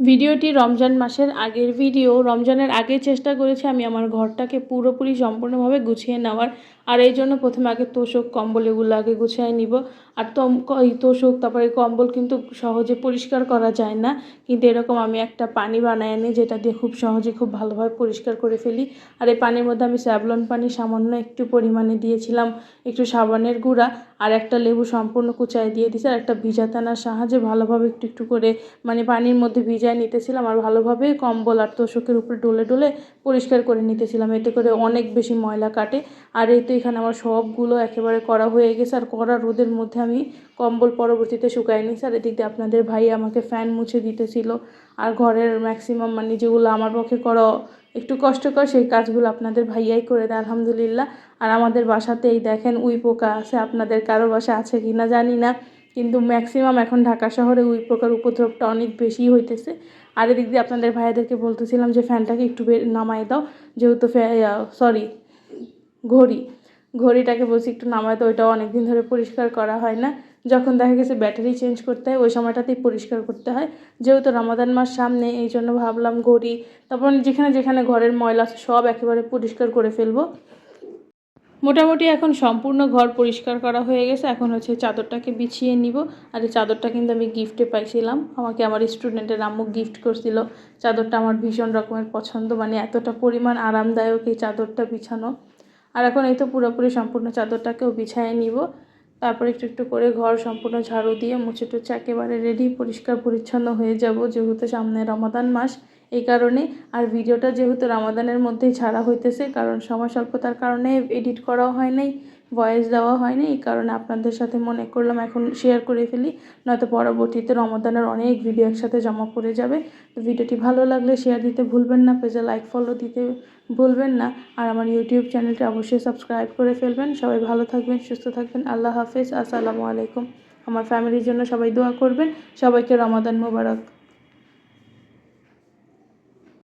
ভিডিওটি রমজান মাসের আগের ভিডিও। রমজানের আগে চেষ্টা করেছি আমি আমার ঘরটাকে পুরোপুরি সম্পূর্ণভাবে গুছিয়ে নেওয়ার। আর এই জন্য প্রথমে আগে তোশক কম্বল এগুলো আগে গুছিয়ে নিব। আর এই তোশক তারপরে কম্বল কিন্তু সহজে পরিষ্কার করা যায় না, কিন্তু এরকম আমি একটা পানি বানায় নিই যেটা দিয়ে খুব সহজে খুব ভালোভাবে পরিষ্কার করে ফেলি। আর এই পানির মধ্যে আমি স্যাভলন পানি সামান্য একটু পরিমাণে দিয়েছিলাম, একটু সাবানের গুঁড়া আর একটা লেবু সম্পূর্ণ কুচায় দিয়ে দিয়েছি, আর একটা ভিজাতানার সাহায্যে ভালোভাবে একটু একটু করে পানির মধ্যে ভিজায় নিতেছিলাম আর ভালোভাবে কম্বল আর তোশকের উপরে ডলে ডলে পরিষ্কার করে নিতেছিলাম। এতে করে অনেক বেশি ময়লা কাটে। আর এই তো এখানে আমার সবগুলো একেবারে করা হয়ে গেছে। আর কড়া রোদের মধ্যে আমি কম্বল পরবর্তীতে শুকায় নিয়েছি। আর এদিক দিয়ে আপনাদের ভাই আমাকে ফ্যান মুছে দিতেছিল। আর ঘরের ম্যাক্সিমাম যেগুলো আমার পক্ষে করা একটু কষ্টকর সেই কাজগুলো আপনাদের ভাইয়াই করে দেয় আলহামদুলিল্লাহ। আর আমাদের বাসাতেই দেখেন উই পোকা আছে, আপনাদের কারো বাসা আছে কি না জানি না, কিন্তু ম্যাক্সিমাম এখন ঢাকা শহরে উই পোকার উপদ্রবটা অনেক বেশি হইতেছে। আর এদিক দিয়ে আপনাদের ভাইয়াদেরকে বলতেছিলাম যে ফ্যানটাকে একটু নামায় দাও, যেহেতু ঘড়িটাকে বলছি একটু নামায় দাও, ওইটাও অনেকদিন ধরে পরিষ্কার করা হয় না। যখন দেখা গেছে ব্যাটারি চেঞ্জ করতে হয় ওই সময়টাতেই পরিষ্কার করতে হয়, যেহেতু রমাদান মাস সামনে এই জন্য ভাবলাম ঘড়ি তারপর যেখানে যেখানে ঘরের ময়লা আছে সব একেবারে পরিষ্কার করে ফেলবো। মোটামুটি এখন সম্পূর্ণ ঘর পরিষ্কার করা হয়ে গেছে। এখন হচ্ছে চাদরটাকে বিছিয়ে নিব। আর এই চাদরটা কিন্তু আমি গিফটে পাইছিলাম, আমাকে আমার স্টুডেন্টের আম্মু গিফট করছিল। চাদরটা আমার ভীষণ রকমের পছন্দ, এতটা পরিমাণ আরামদায়ক এই চাদরটা বিছানো। আর এখন এই তো পুরোপুরি সম্পূর্ণ চাদরটাকেও বিছায় নিব। তারপর একটু একটু করে ঘর সম্পূর্ণ ঝাড়ু দিয়ে মুছে টুছে একেবারে রেডি পরিষ্কার পরিচ্ছন্ন হয়ে যাব, যেহেতু সামনে রমাদান মাস এই কারণে। আর ভিডিওটা যেহেতু রমাদানের মধ্যেই ছাড়া হইতেছে, কারণ সময় স্বল্পতার কারণে এডিট করাও হয় নাই, ভয়েস দেওয়া হয়নি, এই কারণে আপনাদের সাথে মনে করলাম এখন শেয়ার করে ফেলি, নয়তো পরবর্তীতে রমাদানের অনেক ভিডিও একসাথে জমা পড়ে যাবে। তো ভিডিওটি ভালো লাগলে শেয়ার দিতে ভুলবেন না, পেজে লাইক ফলো দিতে ভুলবেন না, আর আমার ইউটিউব চ্যানেলটি অবশ্যই সাবস্ক্রাইব করে ফেলবেন। সবাই ভালো থাকবেন, সুস্থ থাকবেন। আল্লাহ হাফেজ, আসসালামু আলাইকুম। আমার ফ্যামিলির জন্য সবাই দোয়া করবেন। সবাইকে রমাদান মোবারক।